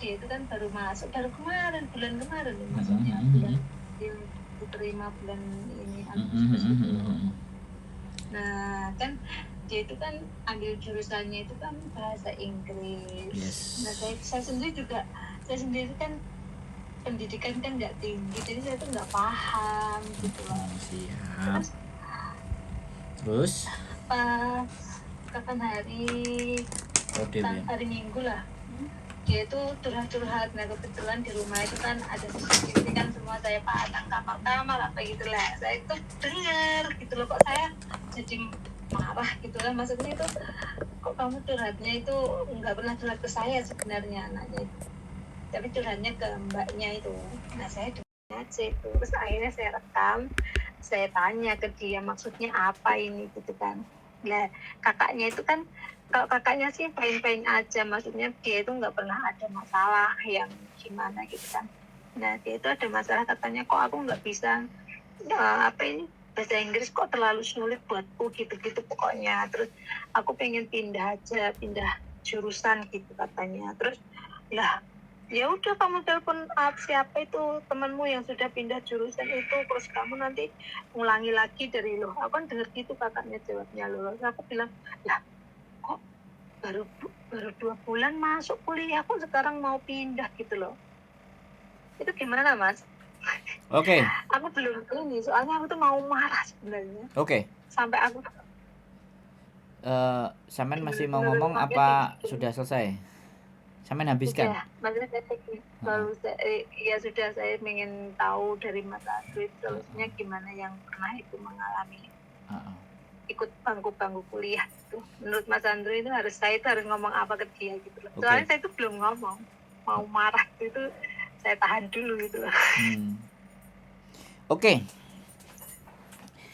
dia itu kan baru masuk bulan kemarin maksudnya bulan yang terima bulan ini Agustus gitu. Nah kan dia itu kan ambil jurusannya itu kan bahasa Inggris. Yes. Nah saya sendiri kan pendidikan kan nggak tinggi, jadi saya tuh nggak paham gitu loh. Siap. Terus pas kapan hari Minggu lah, dia itu curhat. Nah kebetulan di rumah itu kan ada CCTV kan, semua saya pasang kamar apa gitu lah. Saya itu dengar gitu loh, kok saya jadi marah gitu lah. Maksudnya itu kok kamu curhatnya itu nggak pernah curhat ke saya sebenarnya anaknya itu, tapi curhatnya ke mbaknya itu. Nah saya dengar aja itu, terus akhirnya saya rekam, saya tanya ke dia maksudnya apa ini gitu kan. Nah kakaknya itu kan, kalau kakaknya sih fine-fine aja, maksudnya dia itu nggak pernah ada masalah yang gimana gitu kan. Nah dia itu ada masalah, katanya kok aku nggak bisa bahasa Inggris kok terlalu sulit buatku gitu pokoknya. Terus aku pengen pindah jurusan gitu katanya. Terus lah ya udah kamu telepon siapa itu temanmu yang sudah pindah jurusan itu, terus kamu nanti ngulangi lagi dari lo. Aku kan denger gitu kakaknya jawabnya lo. Terus aku bilang lah kok baru 2 bulan masuk kuliah, aku sekarang mau pindah gitu loh. Itu gimana Mas? Oke. Aku belum ini, soalnya aku tuh mau marah sebenarnya. Oke. Sampai aku Samen masih mau ngomong apa sudah selesai? Samen habiskan. Sudah, maksudnya sudah, saya ingin tahu dari Mas Adri solusinya gimana yang pernah itu mengalami ikut bangku kuliah itu. Menurut Mas Andri itu saya harus ngomong apa ke dia gitu loh. Soalnya saya itu belum ngomong, mau marah itu saya tahan dulu gitu loh. Oke.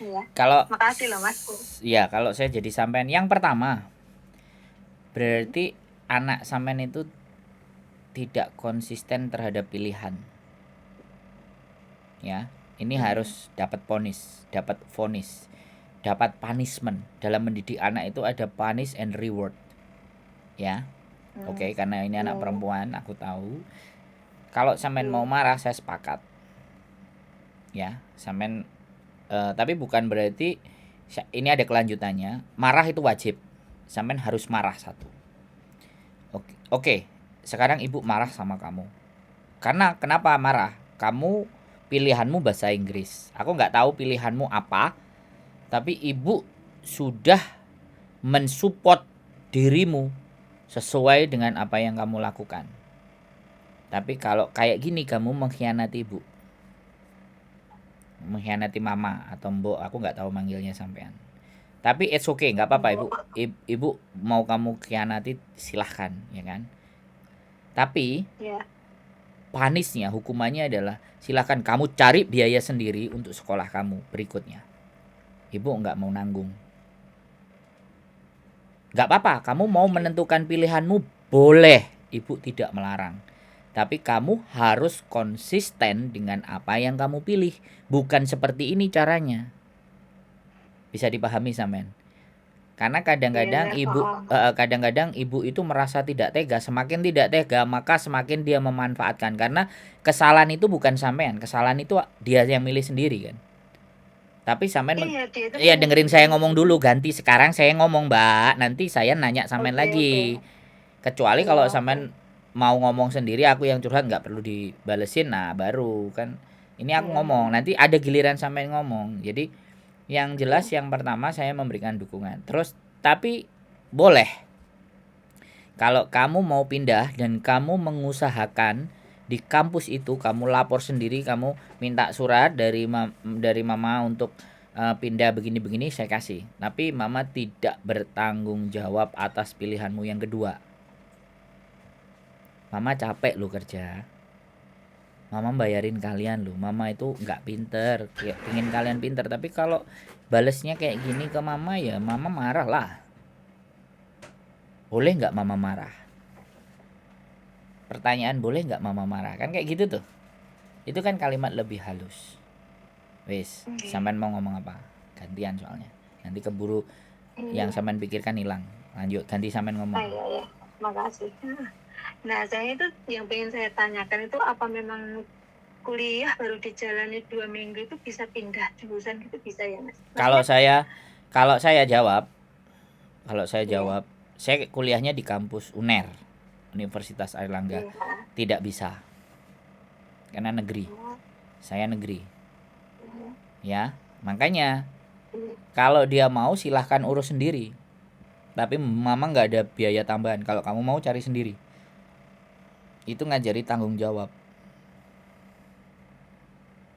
Ya. Kalau makasih loh Mas. Ya, kalau saya jadi sampean yang pertama, berarti anak sampean itu tidak konsisten terhadap pilihan. Ya, ini harus dapat vonis, dapat punishment. Dalam mendidik anak itu ada punish and reward. Ya. Oke, karena ini anak perempuan, aku tahu. Kalau sampean mau marah, saya sepakat. Ya, sampean tapi bukan berarti ini ada kelanjutannya. Marah itu wajib. Sampean harus marah satu. Oke. Sekarang ibu marah sama kamu. Karena kenapa marah? Kamu pilihanmu bahasa Inggris. Aku nggak tahu pilihanmu apa. Tapi ibu sudah mensupport dirimu sesuai dengan apa yang kamu lakukan. Tapi kalau kayak gini kamu mengkhianati ibu, mengkhianati mama atau mbok, aku nggak tahu manggilnya sampean. Tapi it's okay, nggak apa-apa ibu. Ibu mau kamu khianati silahkan, ya kan. Tapi punishnya, hukumannya adalah silahkan kamu cari biaya sendiri untuk sekolah kamu berikutnya. Ibu nggak mau nanggung. Nggak apa-apa, kamu mau menentukan pilihanmu boleh, ibu tidak melarang. Tapi kamu harus konsisten dengan apa yang kamu pilih. Bukan seperti ini caranya. Bisa dipahami sampean? Karena kadang-kadang ibu itu merasa tidak tega. Semakin tidak tega, maka semakin dia memanfaatkan. Karena kesalahan itu bukan sampean, kesalahan itu dia yang milih sendiri kan. Tapi sampean dengerin saya ngomong dulu, ganti sekarang saya ngomong, Mbak. Nanti saya nanya sampean lagi. Kecuali kalau sampean mau ngomong sendiri, aku yang curhat nggak perlu dibalesin, nah baru kan ini aku ngomong, nanti ada giliran sampean ngomong. Jadi yang jelas yang pertama saya memberikan dukungan. Terus tapi boleh kalau kamu mau pindah dan kamu mengusahakan di kampus itu, kamu lapor sendiri, kamu minta surat dari mama untuk pindah begini-begini, saya kasih. Tapi mama tidak bertanggung jawab atas pilihanmu yang kedua. Mama capek lo kerja. Mama bayarin kalian lo. Mama itu nggak pinter, pengen kalian pinter. Tapi kalau balesnya kayak gini ke mama, ya mama marah lah. Boleh nggak mama marah? Pertanyaan, boleh nggak mama marah? Kan kayak gitu tuh. Itu kan kalimat lebih halus. Wes, sampean mau ngomong apa? Gantian soalnya. Nanti keburu yang sampean pikirkan hilang. Lanjut, ganti sampean ngomong. Makasih. Nah, saya itu yang pengen saya tanyakan itu apa memang kuliah baru dijalani 2 minggu itu bisa pindah jurusan gitu bisa ya Mas? Kalau Maksudnya, saya kalau saya jawab, kalau saya iya, jawab, saya kuliahnya di kampus UNER, Universitas Airlangga. iya, Tidak bisa, karena negeri. oh, Saya negeri, iya, ya. Makanya iya. kalau dia mau silahkan urus sendiri. Tapi mama nggak ada biaya tambahan. Kalau kamu mau cari sendiri, itu ngajari tanggung jawab.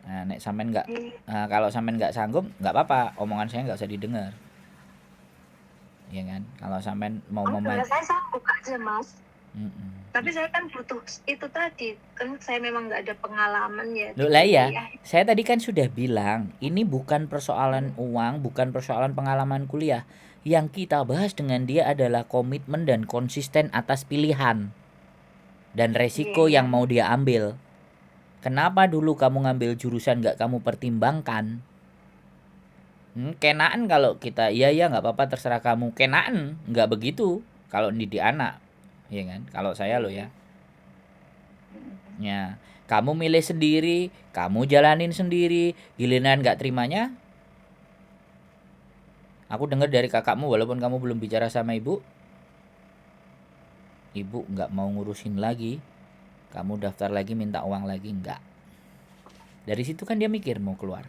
Nah, nek sampean nggak, Iya. kalau sampean nggak sanggup, nggak apa-apa. Omongan saya nggak usah didengar, ya kan? Kalau sampean mau Oh, memaj, enggak, saya sanggup aja Mas. Mm-mm. Tapi saya kan butuh itu tadi, kan saya memang nggak ada pengalaman ya Loh di lah ya, kuliah. saya tadi kan sudah bilang, ini bukan persoalan uang, bukan persoalan pengalaman kuliah. Yang kita bahas dengan dia adalah komitmen dan konsisten atas pilihan dan resiko Iya, yang mau dia ambil. Kenapa dulu kamu ngambil jurusan nggak kamu pertimbangkan? Kenaan kalau kita, iya ya nggak apa-apa terserah kamu. Kenaan nggak begitu kalau didik anak, ya kan? Kalau saya lo ya, ya kamu milih sendiri, kamu jalanin sendiri, giliran nggak terimanya. Aku dengar dari kakakmu walaupun kamu belum bicara sama ibu nggak mau ngurusin lagi, kamu daftar lagi minta uang lagi nggak. Dari situ kan dia mikir mau keluar.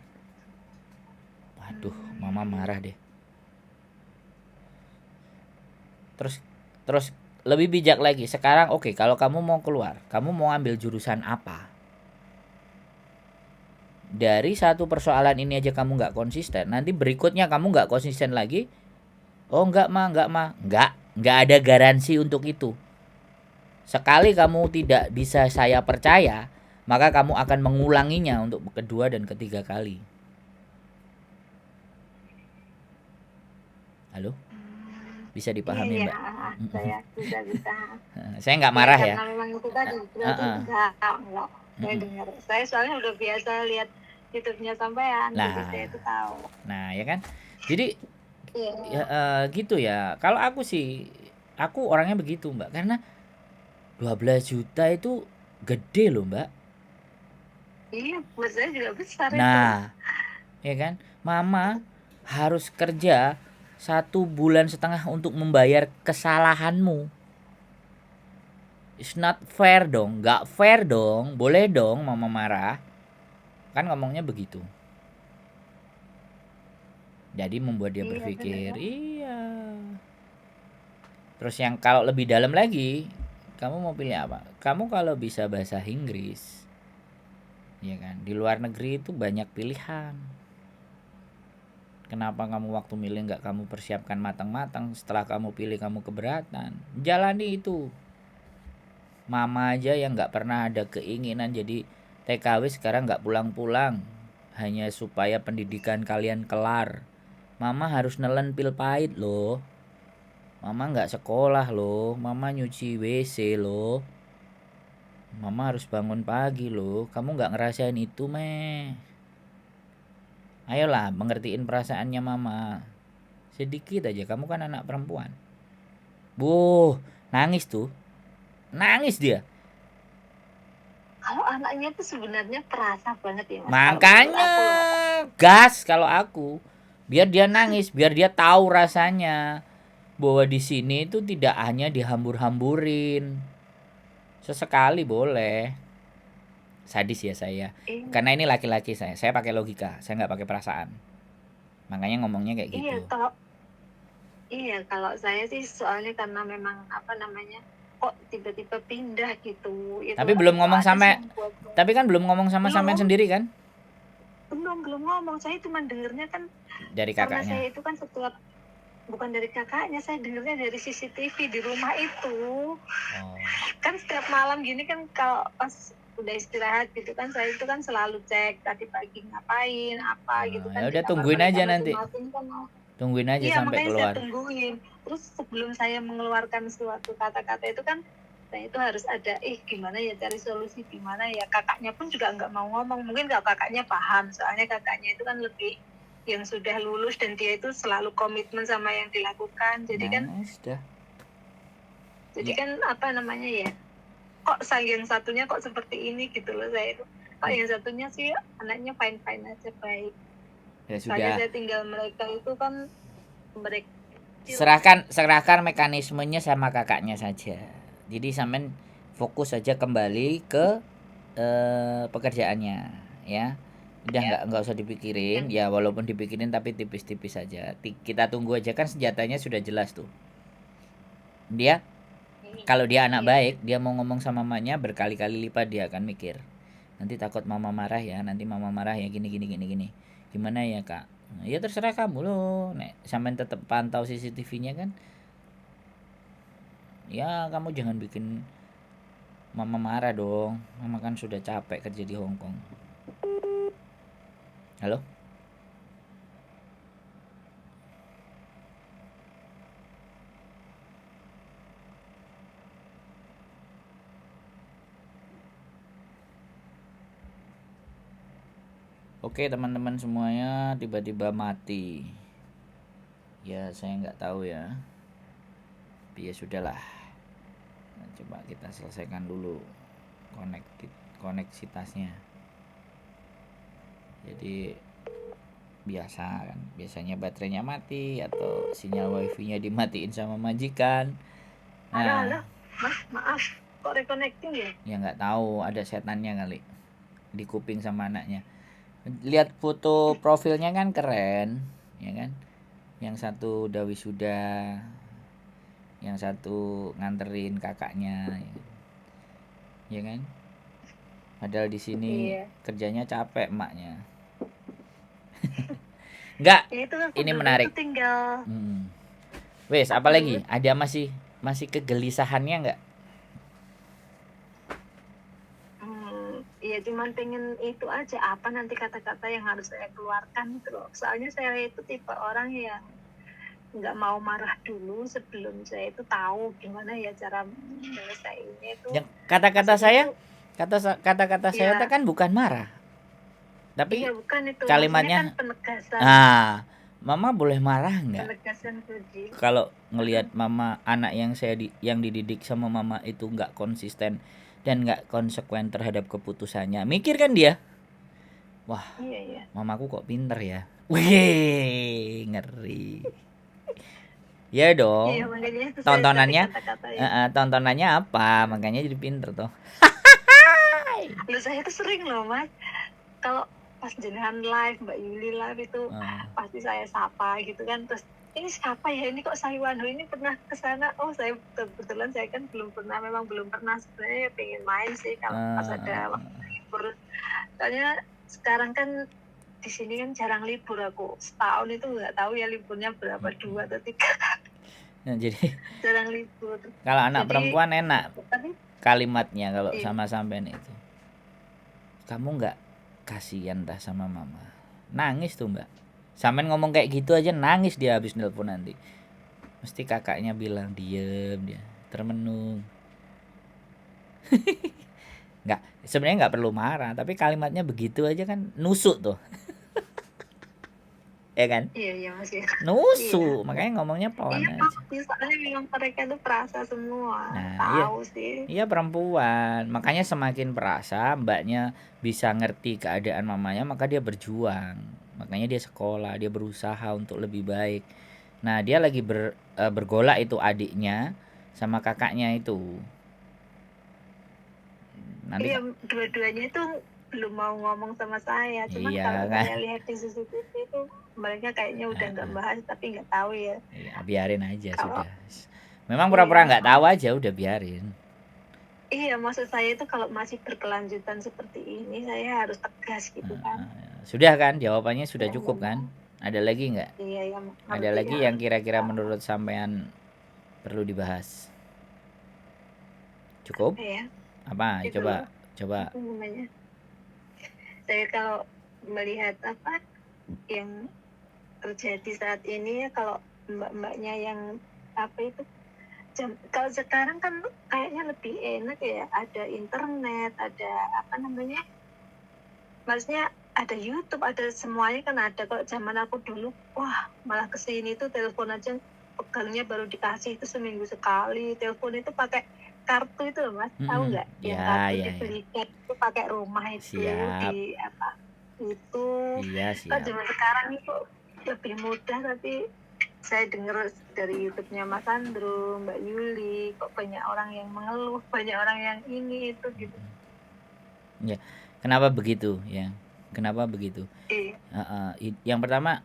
Waduh, mama marah deh. Terus terus lebih bijak lagi. Sekarang oke, kalau kamu mau keluar, kamu mau ambil jurusan apa? Dari satu persoalan ini aja kamu nggak konsisten, nanti berikutnya kamu nggak konsisten lagi. Oh nggak ada garansi untuk itu. Sekali kamu tidak bisa saya percaya, maka kamu akan mengulanginya untuk kedua dan ketiga kali. Halo, bisa dipahami iya, mbak? saya bisa. Saya nggak Iya, marah ya. karena memang itu tadi berarti enggak. Saya Mm-mm. dengar. Saya soalnya udah biasa lihat YouTube-nya sampean, jadi saya Nah, itu tahu. nah ya kan. Jadi ya, Iya, gitu ya. Kalau aku sih, aku orangnya begitu mbak. Karena 12 juta itu gede loh mbak. iya, buat saya juga besar itu. Nah, ya kan. Mama harus kerja 1,5 bulan untuk membayar kesalahanmu. It's not fair dong. Nggak fair dong. Boleh dong mama marah. Kan ngomongnya begitu. Jadi membuat dia Iya, berpikir, benar. iya. Terus yang kalau lebih dalam lagi, kamu mau pilih apa? Kamu kalau bisa bahasa Inggris, ya kan? Di luar negeri itu banyak pilihan. Kenapa kamu waktu milih nggak kamu persiapkan matang-matang? Setelah kamu pilih kamu keberatan. Jalani itu. Mama aja yang nggak pernah ada keinginan jadi TKW sekarang nggak pulang-pulang. Hanya supaya pendidikan kalian kelar. Mama harus nelen pil pahit loh. Mama nggak sekolah loh. Mama nyuci WC loh. Mama harus bangun pagi loh. Kamu nggak ngerasain itu meh. Ayolah mengertiin perasaannya mama. Sedikit aja. Kamu kan anak perempuan. Nangis tuh. Nangis dia. Kalau anaknya itu sebenarnya perasa banget ya, Mas. Makanya gas kalau aku. Biar dia nangis, biar dia tahu rasanya bahwa di sini itu tidak hanya dihambur-hamburin. Sesekali boleh. Sadis ya saya. Karena ini laki-laki saya pakai logika, saya nggak pakai perasaan. Makanya ngomongnya kayak Iya, gitu. kalau saya sih soalnya karena memang apa namanya, kok tiba-tiba pindah gitu. Tapi belum ngomong Aja sih sampai, yang buat saya. tapi kan belum ngomong sama sampean Belum, sendiri kan? belum ngomong. Saya cuma dengernya kan Dari karena kakaknya. saya itu kan setiap bukan dari kakaknya, saya dengernya dari CCTV di rumah itu. Oh. Kan setiap malam gini kan kalau pas udah istirahat gitu kan saya itu kan selalu cek tadi pagi ngapain apa gitu Ya kan di udah kamar tungguin mereka aja nanti. masing-masing kan. Tungguin aja Iya, sampai makanya saya keluar. tungguin. Terus sebelum saya mengeluarkan suatu kata-kata itu kan saya itu harus ada gimana ya cari solusi gimana ya. Kakaknya pun juga nggak mau ngomong. Mungkin kalau kakaknya paham, soalnya kakaknya itu kan lebih yang sudah lulus dan dia itu selalu komitmen sama yang dilakukan. Jadi kan Sudah. jadi Ya. kan apa namanya ya? kok yang satunya kok seperti ini gitu loh saya itu. Kok yang satunya sih anaknya fine aja, baik. Ya Soalnya sudah. saya tinggal mereka itu kan mereka Serahkan mekanismenya sama kakaknya saja. Jadi sampean fokus saja kembali ke pekerjaannya, ya. Udah nggak usah dipikirin, ya walaupun dipikirin tapi tipis-tipis saja. Kita tunggu aja, kan senjatanya sudah jelas tuh. Dia kalau dia anak baik, dia mau ngomong sama mamanya berkali-kali lipat dia akan mikir. Nanti takut mama marah ya, nanti mama marah ya, gini. Gimana ya kak? Nah, ya terserah kamu loh. Nek sampean tetap pantau CCTV-nya kan. Ya kamu jangan bikin mama marah dong. Mama kan sudah capek kerja di Hong Kong. Halo? Oke teman-teman semuanya, tiba-tiba mati. Ya saya nggak tahu ya. Tapi ya sudahlah. Nah, coba kita selesaikan dulu koneksitasnya. Jadi biasa kan, biasanya baterainya mati atau sinyal wifi-nya dimatiin sama majikan. halo mas, maaf kok reconnecting ya? Ya nggak tahu, ada setannya kali di kuping sama anaknya. Lihat foto profilnya kan keren, ya kan? Yang satu udah wisuda, yang satu nganterin kakaknya, ya kan? Padahal di sini kerjanya capek emaknya. Enggak, Ya, itu kan ini menarik. Itu tinggal. Wes, apa lagi? Ada masih kegelisahannya enggak? Ya cuman pengen itu aja, apa nanti kata-kata yang harus saya keluarkan gitu loh. Soalnya saya itu tipe orang yang nggak mau marah dulu sebelum saya itu tahu gimana ya cara menyelesaikannya itu. Kata-kata saya, kata-kata saya kan bukan marah. Tapi bukan itu. Kalimatnya kan penegasan. Mama boleh marah nggak? Penegasan Puji. Kalau ngelihat mama, anak yang yang dididik sama mama itu nggak konsisten dan nggak konsekuen terhadap keputusannya, mikir kan dia, wah, iya. Mamaku kok pinter ya, wih, ngeri. Ya dong. Iya, makanya itu tontonannya apa? Makanya jadi pinter tuh. Saya tuh sering loh mas, kalau pas jenengan live, Mbak Yuli live itu pasti saya sapa gitu kan, terus ini siapa ya, ini kok Saiwano ini pernah kesana. Oh saya kebetulan saya kan belum pernah sebenarnya, pengen main sih kalau pas ada waktu libur. Soalnya sekarang kan di sini kan jarang libur, aku setahun itu nggak tahu ya liburnya berapa, 2 atau 3. Nah, jadi jarang libur. Kalau anak perempuan enak kalimatnya kalau sama sampean itu. Kamu nggak kasihan dah sama mama, nangis tuh mbak. Sampean ngomong kayak gitu aja nangis dia habis nelpon nanti. Mesti kakaknya bilang diem, dia termenung. Sebenarnya nggak perlu marah, tapi kalimatnya begitu aja kan nusuk tuh. Ya kan? Iya mas ya. Nusuk, makanya ngomongnya pelan aja. Soalnya memang mereka itu perasa semua. Tahu sih. Iya perempuan, makanya semakin perasa mbaknya bisa ngerti keadaan mamanya, maka dia berjuang. Makanya dia sekolah, dia berusaha untuk lebih baik. Nah dia lagi bergolak itu adiknya sama kakaknya itu. Nanti dua-duanya itu belum mau ngomong sama saya. Cuman kalau saya lihat di CCTV itu mereka kayaknya udah nggak bahas, tapi nggak tahu ya. Iya, biarin aja sudah. Memang pura-pura nggak tahu aja, udah biarin. Iya, maksud saya itu kalau masih berkelanjutan seperti ini, saya harus tegas gitu kan. Sudah kan, jawabannya sudah cukup kan? Ada lagi nggak? Iya, ada lagi yang kira-kira menurut sampean perlu dibahas? Cukup? Iya. Apa? Itu Coba. Saya kalau melihat apa yang terjadi saat ini ya, kalau mbak-mbaknya yang apa itu, kalau sekarang kan kayaknya lebih enak ya, ada internet, ada apa namanya, maksudnya ada YouTube, ada semuanya kan ada. Kalau zaman aku dulu, wah malah kesini tuh telepon aja pegangnya baru dikasih itu seminggu sekali, telepon itu pakai kartu itu loh Mas, tahu Mm-mm. nggak? Yang Ya, kartu ya, ya. dibelikan itu pakai rumah itu Siap. di apa? Itu Iya, kok siap. zaman sekarang itu lebih mudah, tapi saya dengar dari YouTube-nya Mas Andro, Mbak Yuli, kok banyak orang yang mengeluh, banyak orang yang ini itu gitu. Ya. Kenapa begitu ya? Kenapa begitu? Iya. Yang pertama,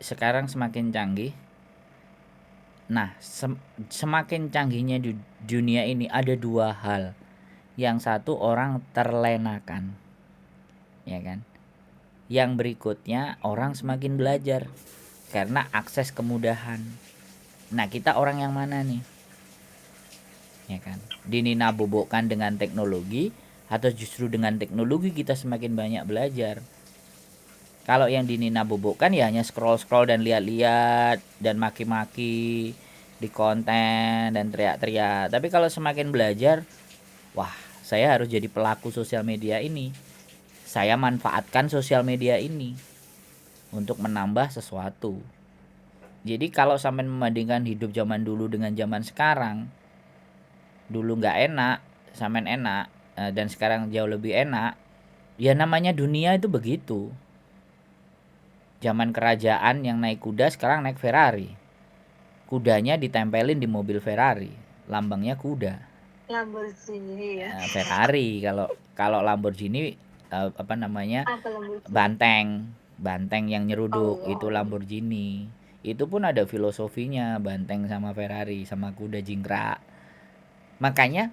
sekarang semakin canggih. Nah, semakin canggihnya di dunia ini ada dua hal. Yang satu, orang terlenakan, ya kan? Yang berikutnya, orang semakin belajar karena akses kemudahan. Nah, kita orang yang mana nih? Ya kan? Dininabobokan dengan teknologi atau justru dengan teknologi kita semakin banyak belajar? Kalau yang dininabobokan ya hanya scroll-scroll dan lihat-lihat dan maki-maki di konten dan teriak-teriak. Tapi kalau semakin belajar, wah, saya harus jadi pelaku sosial media ini. Saya manfaatkan sosial media ini untuk menambah sesuatu. Jadi kalau sampai membandingkan hidup zaman dulu dengan zaman sekarang, dulu nggak enak, sampean enak, dan sekarang jauh lebih enak. Ya namanya dunia itu begitu. Zaman kerajaan yang naik kuda sekarang naik Ferrari. Kudanya ditempelin di mobil Ferrari, lambangnya kuda. Lamborghini ya. Ferrari. Kalau Lamborghini apa namanya? Apa Lamborghini? Banteng yang nyeruduk itu Oh. Lamborghini. Itu pun ada filosofinya, banteng sama Ferrari sama kuda jingkrak. Makanya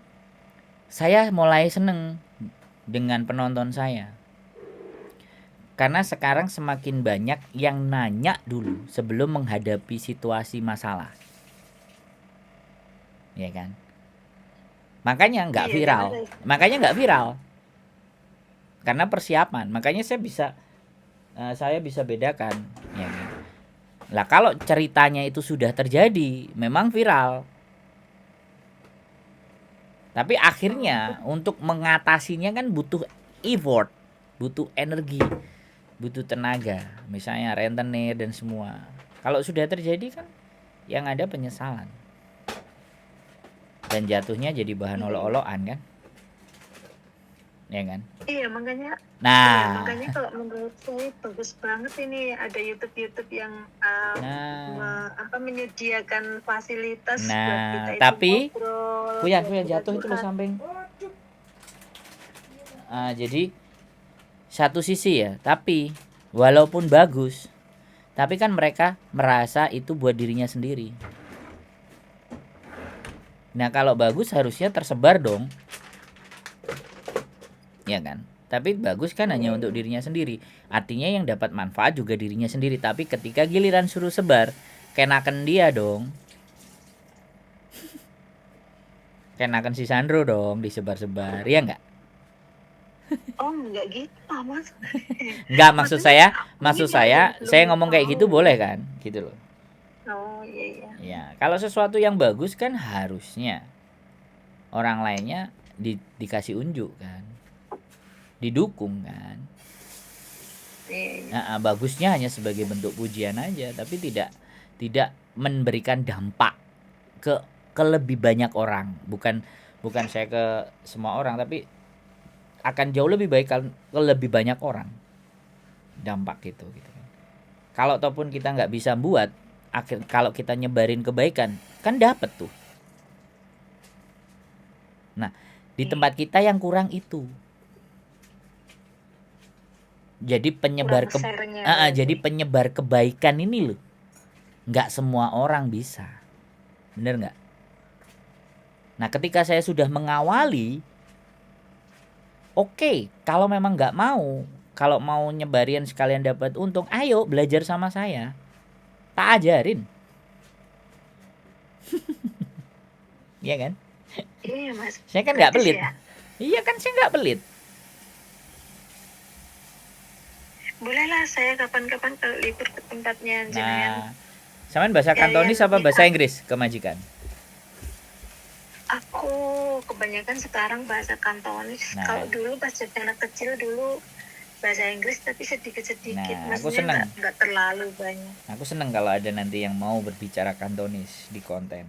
saya mulai seneng dengan penonton saya. Karena sekarang semakin banyak yang nanya dulu sebelum menghadapi situasi masalah. Ya kan? Makanya nggak Iya, viral. Makanya nggak viral. Karena persiapan. Makanya saya bisa bedakan. Ya kan? Lah kalau ceritanya itu sudah terjadi, memang viral. Tapi akhirnya untuk mengatasinya kan butuh effort, butuh energi, butuh tenaga. Misalnya rentenir dan semua. Kalau sudah terjadi kan yang ada penyesalan. Dan jatuhnya jadi bahan olok-olokan kan? Ya kan? Iya, makanya Nah, kalau menurut saya bagus banget ini ada YouTube yang menyediakan fasilitas buat kita itu tapi ngobrol, Kuyan buat kita jatuh itu loh curhat. samping. Jadi satu sisi ya, tapi walaupun bagus, tapi kan mereka merasa itu buat dirinya sendiri. Nah kalau bagus harusnya tersebar dong, ya kan? Tapi bagus kan hanya untuk dirinya sendiri. Artinya yang dapat manfaat juga dirinya sendiri. Tapi ketika giliran suruh sebar, kenakan dia dong. Kenakan si Sandro dong disebar-sebar, ya enggak? Oh, enggak gitu, Mas. Enggak, maksud saya belum saya ngomong kayak gitu tahu. boleh kan? Gitu loh. Oh, iya. Ya, kalau sesuatu yang bagus kan harusnya orang lainnya dikasih unjuk kan, didukung kan. Iya. Bagusnya hanya sebagai bentuk pujian aja, tapi tidak memberikan dampak ke lebih banyak orang. Bukan saya ke semua orang, tapi akan jauh lebih baik ke lebih banyak orang dampak gitu kan. Kalau ataupun kita nggak bisa buat, kalau kita nyebarin kebaikan kan dapat tuh. Nah, di tempat kita yang kurang itu. Jadi jadi penyebar kebaikan ini loh. Nggak semua orang bisa. Bener nggak? Nah, ketika saya sudah mengawali, oke, kalau memang nggak mau, kalau mau nyebarin sekalian dapat untung, ayo belajar sama saya. Tak ajarin. Iya kan? Iya, Mas. Saya kan nggak pelit. Ya? Iya kan, saya nggak pelit. Bolehlah saya kapan-kapan kalau libur ke tempatnya jenengan. Sampean bahasa Kantonis apa bahasa Inggris ke majikan? Aku kebanyakan sekarang bahasa Kantonis. Kalau dulu pas jadi anak kecil dulu bahasa Inggris, tapi sedikit-sedikit. Aku seneng. Nggak terlalu banyak. Aku seneng kalau ada nanti yang mau berbicara Kantonis di konten.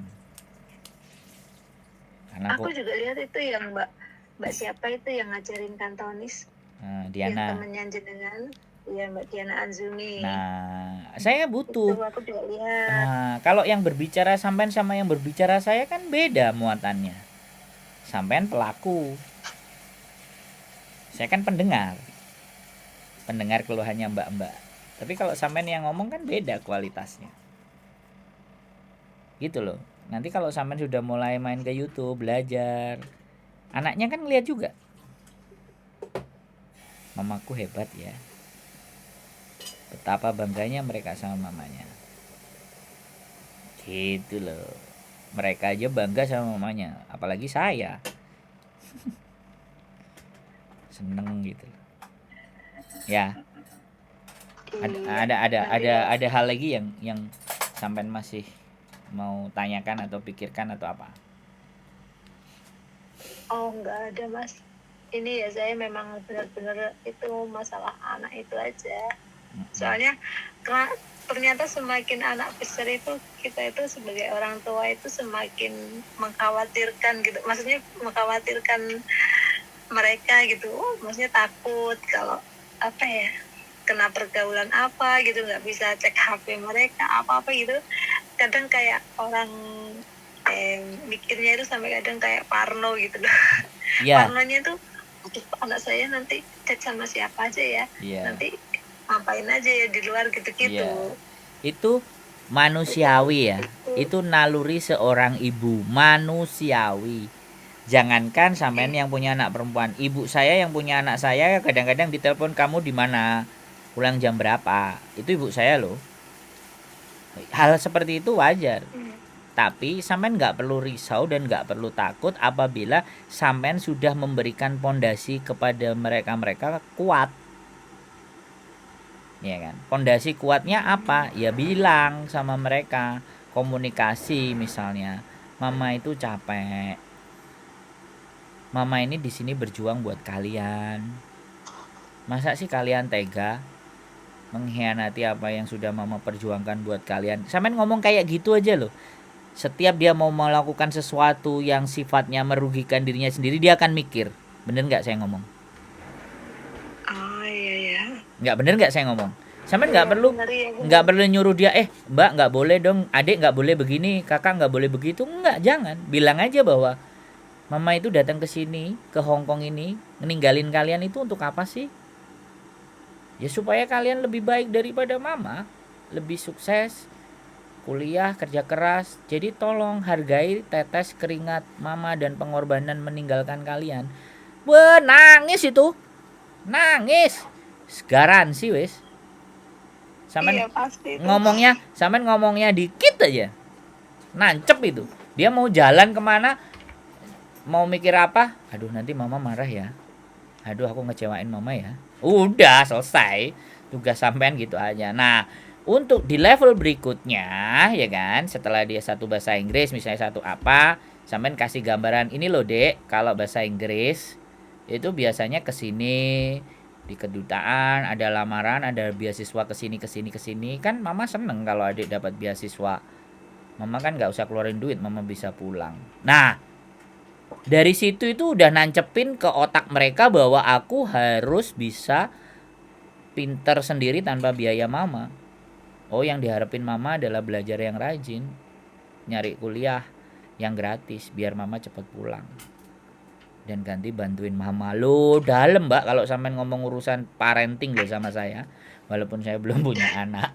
Karena Aku juga lihat itu yang Mbak siapa itu yang ngajarin kantonis, yang Diana. temennya jenengan, ya Mbak Diana Anzumi. Nah, saya Itu butuh. aku juga lihat. Nah, kalau yang berbicara sampean sama yang berbicara saya kan beda muatannya. Sampean pelaku, saya kan pendengar. Pendengar keluhannya mbak-mbak. Tapi kalau sampean yang ngomong kan beda kualitasnya. Gitu loh. Nanti kalau sampean sudah mulai main ke YouTube, belajar, anaknya kan ngeliat juga. Mamaku hebat ya. Betapa bangganya mereka sama mamanya. Gitu loh. Mereka aja bangga sama mamanya, apalagi saya. Seneng gitu. Ya, Iya, ada hal lagi yang sampean masih mau tanyakan atau pikirkan atau apa? Oh nggak ada Mas. Ini ya saya memang benar-benar itu masalah anak itu aja. Soalnya ternyata semakin anak besar itu kita itu sebagai orang tua itu semakin mengkhawatirkan gitu. Maksudnya mengkhawatirkan mereka gitu. Maksudnya takut kalau apa ya kena pergaulan apa gitu, nggak bisa cek HP mereka apa gitu. Kadang kayak orang mikirnya itu sampai kadang kayak parno gitu loh. Iya. Parnonya tuh aduh anak saya nanti chat sama siapa aja ya, Iya. nanti ngapain aja ya di luar gitu-gitu. Iya. Itu manusiawi ya. Itu naluri seorang ibu, manusiawi. Jangankan sampean yang punya anak perempuan, ibu saya yang punya anak saya kadang-kadang ditelepon, kamu di mana? Pulang jam berapa? Itu ibu saya loh. Hal seperti itu wajar. Tapi sampean nggak perlu risau dan nggak perlu takut apabila sampean sudah memberikan pondasi kepada mereka kuat. Ya kan? Pondasi kuatnya apa? Ya bilang sama mereka, komunikasi misalnya. Mama itu capek. Mama ini di sini berjuang buat kalian. Masa sih kalian tega mengkhianati apa yang sudah mama perjuangkan buat kalian? Sampean ngomong kayak gitu aja loh. Setiap dia mau melakukan sesuatu yang sifatnya merugikan dirinya sendiri, dia akan mikir. Bener nggak saya ngomong? Oh iya ya. Nggak bener nggak saya ngomong? Sampai nggak perlu Bener, ya, bener. nggak perlu nyuruh dia, mbak nggak boleh dong, adik nggak boleh begini, kakak nggak boleh begitu. Nggak, jangan. Bilang aja bahwa mama itu datang ke sini, ke Hongkong ini, meninggalin kalian itu untuk apa sih? Ya supaya kalian lebih baik daripada mama, lebih sukses, kuliah, kerja keras. Jadi tolong hargai tetes keringat mama dan pengorbanan meninggalkan kalian. Nangis itu. Nangis. Garansi wis. Sampean Iya, pasti itu. ngomongnya dikit aja. Nancep itu. Dia mau jalan kemana, mau mikir apa? Aduh nanti mama marah ya. Aduh aku ngecewain mama ya. Udah selesai. Tugas sampean gitu aja. Nah, untuk di level berikutnya ya kan, setelah dia satu bahasa Inggris misalnya satu apa, sampean kasih gambaran ini loh dek, kalau bahasa Inggris itu biasanya kesini di kedutaan ada lamaran, ada beasiswa kesini kan mama seneng kalau adik dapat beasiswa. Mama kan nggak usah keluarin duit, mama bisa pulang. Nah, dari situ itu udah nancepin ke otak mereka bahwa aku harus bisa pinter sendiri tanpa biaya mama. Oh, yang diharapin mama adalah belajar yang rajin, nyari kuliah yang gratis biar mama cepet pulang. Dan ganti bantuin mama lo dalam mbak kalau sampean ngomong urusan parenting lo sama saya, walaupun saya belum punya anak.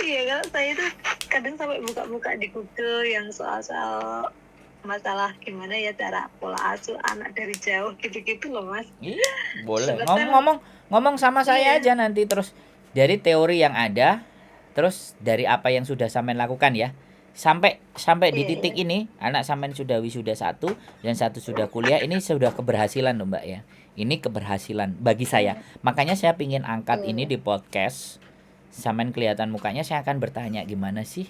Iya kalau saya itu kadang sampai buka-buka di Google yang soal-soal masalah gimana ya cara pola asuh anak dari jauh gitu-gitu loh mas. Iya boleh. Sebentar. Ngomong sama saya Iya. aja nanti, terus dari teori yang ada, terus dari apa yang sudah sampean lakukan ya, sampai di Iya, titik iya. ini anak sampean sudah wisuda 1 dan 1 sudah kuliah. Ini sudah keberhasilan loh mbak ya. Ini keberhasilan bagi saya. Makanya saya pingin angkat ini di podcast. Sampean kelihatan mukanya, saya akan bertanya gimana sih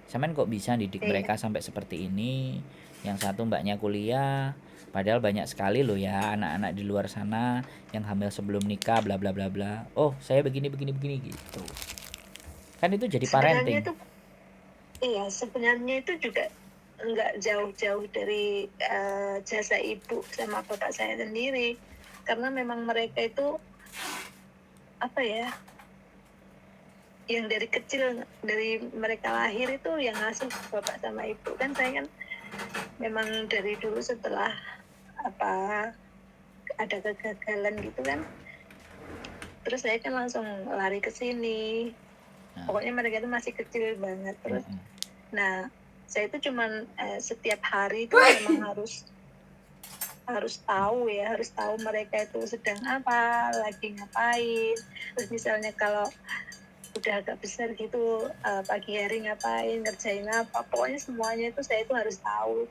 sampean kok bisa didik mereka sampai seperti ini. Yang satu mbaknya kuliah, padahal banyak sekali loh ya anak-anak di luar sana yang hamil sebelum nikah bla bla bla bla. Oh saya begini gitu. Kan itu jadi Sebenarnya parenting. itu iya sebenarnya itu juga nggak jauh-jauh dari jasa ibu sama bapak saya sendiri, karena memang mereka itu apa ya, yang dari kecil, dari mereka lahir itu yang ngasuh bapak sama ibu. Kan saya kan memang dari dulu setelah apa ada kegagalan gitu kan, terus saya kan langsung lari ke sini. Pokoknya mereka itu masih kecil banget. Terus nah saya itu cuman setiap hari itu memang harus tahu ya, harus tahu mereka itu sedang apa, lagi ngapain. Terus misalnya kalau udah agak besar gitu, pagi hari ngapain, ngerjain apa, pokoknya semuanya itu saya itu harus tahu.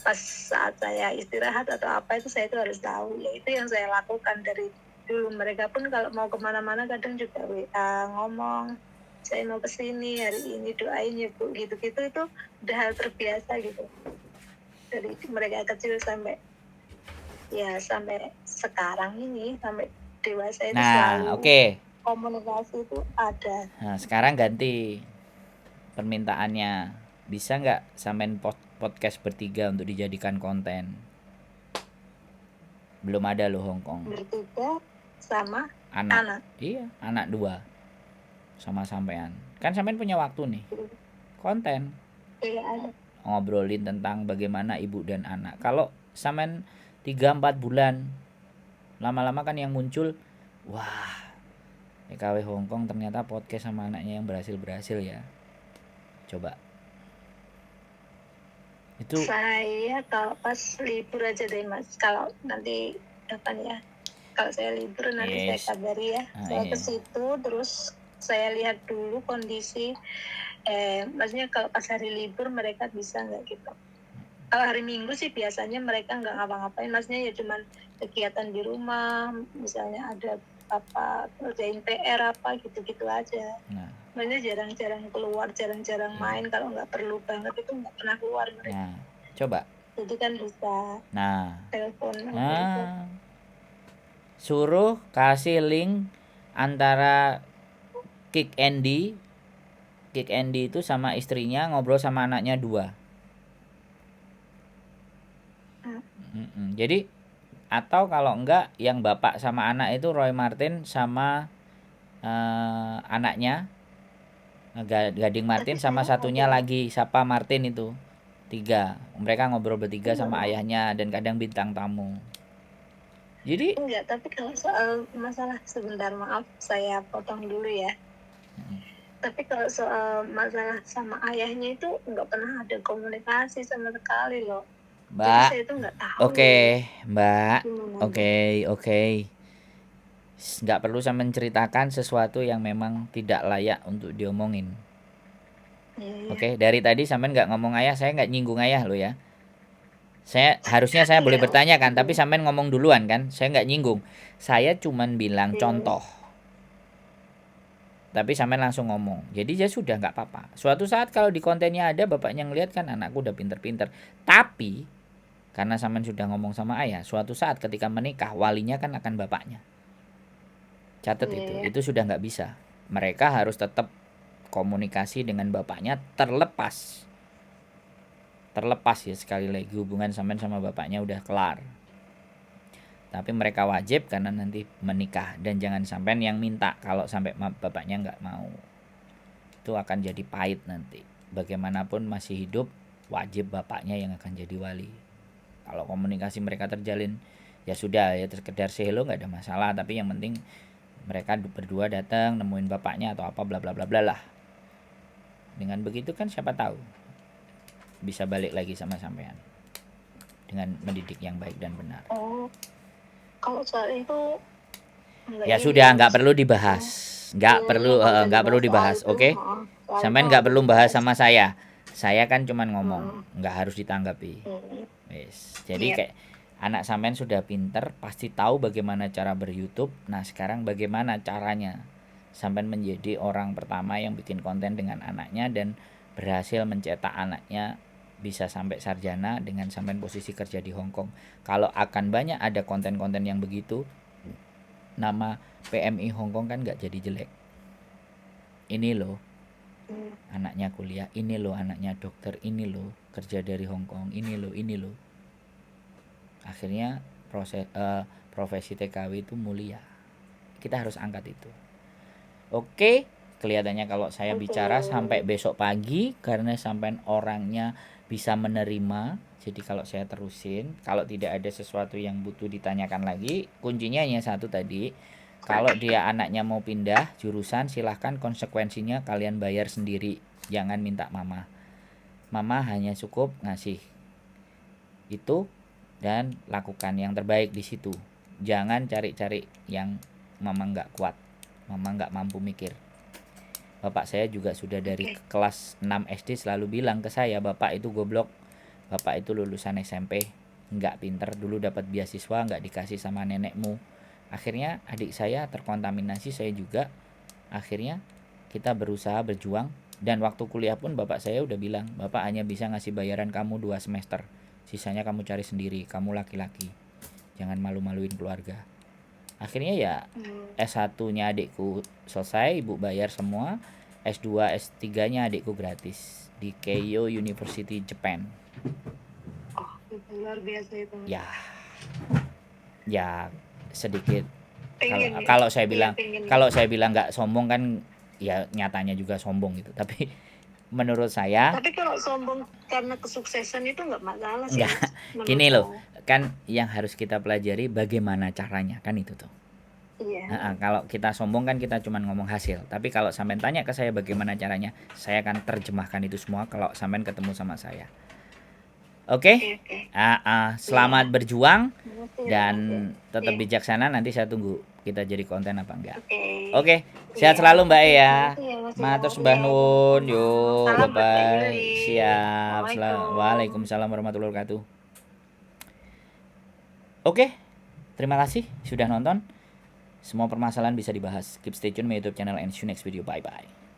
Pas saat saya istirahat atau apa itu saya itu harus tahu. Ya itu yang saya lakukan dari dulu. Mereka pun kalau mau kemana-mana kadang juga WA ngomong, saya mau kesini hari ini, doain ya Bu, gitu-gitu. Itu udah hal terbiasa gitu dari mereka kecil sampai sekarang ini, sampai dewasa itu selalu Oke. komunikasi itu ada. Nah, sekarang ganti permintaannya. Bisa nggak sampein podcast bertiga untuk dijadikan konten? Belum ada loh Hongkong. Bertiga sama Anak. Iya, anak 2 sama sampean. Kan sampean punya waktu nih. Konten. Iya ada. Ngobrolin tentang bagaimana ibu dan anak. Kalau sampean 3-4 bulan lama-lama kan yang muncul, wah, EKW Hongkong ternyata podcast sama anaknya yang berhasil ya. Coba. Itu Saya kalau pas libur aja deh Mas. Kalau nanti kapan ya? Kalau saya libur nanti saya kabari ya. Saya ke situ terus saya lihat dulu kondisi. Maksudnya kalau pas hari libur mereka bisa nggak gitu. Kalau hari Minggu sih biasanya mereka nggak ngapa-ngapain. Maksudnya ya cuman kegiatan di rumah. Misalnya ada apa, kerjain PR apa gitu-gitu aja. Maksudnya jarang-jarang keluar, jarang-jarang main. Kalau nggak perlu banget itu nggak pernah keluar mereka. Coba. Jadi kan bisa telepon. Suruh kasih link antara Kik Andy itu sama istrinya ngobrol sama anaknya 2. Jadi atau kalau enggak yang bapak sama anak itu Roy Martin sama anaknya Gading Martin sama satunya lagi siapa Martin itu 3. Mereka ngobrol bertiga sama ayahnya dan kadang bintang tamu. Jadi enggak, tapi kalau soal masalah, sebentar maaf saya potong dulu ya. Tapi kalau soal masalah sama ayahnya itu nggak pernah ada komunikasi sama sekali loh. Mbak. Jadi saya itu nggak tahu. Oke, Mbak. Oke. Nggak perlu saya menceritakan sesuatu yang memang tidak layak untuk diomongin. Oke, dari tadi sampean nggak ngomong ayah, saya nggak nyinggung ayah lo ya. Harusnya saya boleh bertanya kan, tapi sampean ngomong duluan kan, saya nggak nyinggung. Saya cuman bilang contoh. Tapi sampean langsung ngomong. Jadi ya sudah nggak apa-apa. Suatu saat kalau di kontennya ada bapaknya ngelihat kan anakku udah pinter-pinter. Tapi karena sampean sudah ngomong sama ayah, suatu saat ketika menikah walinya kan akan bapaknya. Catat itu sudah nggak bisa. Mereka harus tetap komunikasi dengan bapaknya terlepas ya, sekali lagi hubungan sampean sama bapaknya udah kelar. Tapi mereka wajib karena nanti menikah, dan jangan sampean yang minta kalau sampai bapaknya nggak mau. Itu akan jadi pahit nanti. Bagaimanapun masih hidup, wajib bapaknya yang akan jadi wali. Kalau komunikasi mereka terjalin, ya sudah ya, sekedar say hello nggak ada masalah, tapi yang penting mereka berdua datang nemuin bapaknya atau apa bla bla bla bla lah. Dengan begitu kan siapa tahu bisa balik lagi sama sampean dengan mendidik yang baik dan benar. Kalau soal itu ya sudah, nggak perlu dibahas. Nggak perlu dibahas. Oke? Sampean nggak perlu bahas sama saya. Saya kan cuman ngomong, nggak harus ditanggapi. Jadi kayak anak sampean sudah pinter, pasti tahu bagaimana cara ber-YouTube. Nah, sekarang bagaimana caranya sampean menjadi orang pertama yang bikin konten dengan anaknya dan berhasil mencetak anaknya bisa sampai sarjana dengan sampean posisi kerja di Hongkong. Kalau akan banyak ada konten-konten yang begitu, nama PMI Hongkong kan nggak jadi jelek. Ini loh, Anaknya kuliah, ini loh anaknya dokter, ini loh kerja dari Hong Kong, ini loh, ini loh. Akhirnya profesi TKW itu mulia. Kita harus angkat itu. Oke, kelihatannya kalau saya bicara sampai besok pagi karena sampai orangnya bisa menerima. Jadi kalau saya terusin, kalau tidak ada sesuatu yang butuh ditanyakan lagi, kuncinya hanya satu tadi. Kalau dia anaknya mau pindah jurusan, silahkan konsekuensinya kalian bayar sendiri. Jangan minta mama. Mama hanya cukup ngasih itu dan lakukan yang terbaik di situ. Jangan cari-cari yang mama nggak kuat, mama nggak mampu mikir. Bapak saya juga sudah dari kelas 6 SD selalu bilang ke saya, bapak itu goblok, bapak itu lulusan SMP, nggak pinter, dulu dapat beasiswa nggak dikasih sama nenekmu. Akhirnya adik saya terkontaminasi, saya juga. Akhirnya kita berusaha berjuang. Dan waktu kuliah pun bapak saya udah bilang, bapak hanya bisa ngasih bayaran kamu 2 semester, sisanya kamu cari sendiri, kamu laki-laki, jangan malu-maluin keluarga. Akhirnya ya S1 nya adikku selesai, ibu bayar semua. S2 S3 nya adikku gratis di Keio University Japan. Oh, itu luar biasa itu. Ya sedikit. Pengen Kalau ya? saya bilang, Pengen ya. kalau saya bilang nggak sombong kan, ya nyatanya juga sombong gitu. Tapi menurut saya, Tapi kalau sombong karena kesuksesan itu nggak masalah sih. enggak. Mas, Gini menurut loh, saya. kan yang harus kita pelajari bagaimana caranya, kan itu tuh. Iya. Kalau kita sombong kan kita cuma ngomong hasil. Tapi kalau sampean tanya ke saya bagaimana caranya, saya akan terjemahkan itu semua kalau sampean ketemu sama saya. Oke? Oke. Selamat berjuang Makasih ya, dan Mas. tetap Iya. bijaksana. Nanti saya tunggu kita jadi konten apa enggak. Oke. Oke, sehat Iya, selalu Mbak makasih ya. ya, Mas. Matur Iya, sembah nuwun. sama-sama. Yuk, Salam buat Kak bye-bye. Yuli. Siap. Assalamualaikum. Waalaikumsalam warahmatullahi wabarakatuh. Oke, terima kasih sudah nonton. Semua permasalahan bisa dibahas. Keep stay tune my YouTube channel and see you next video. Bye bye.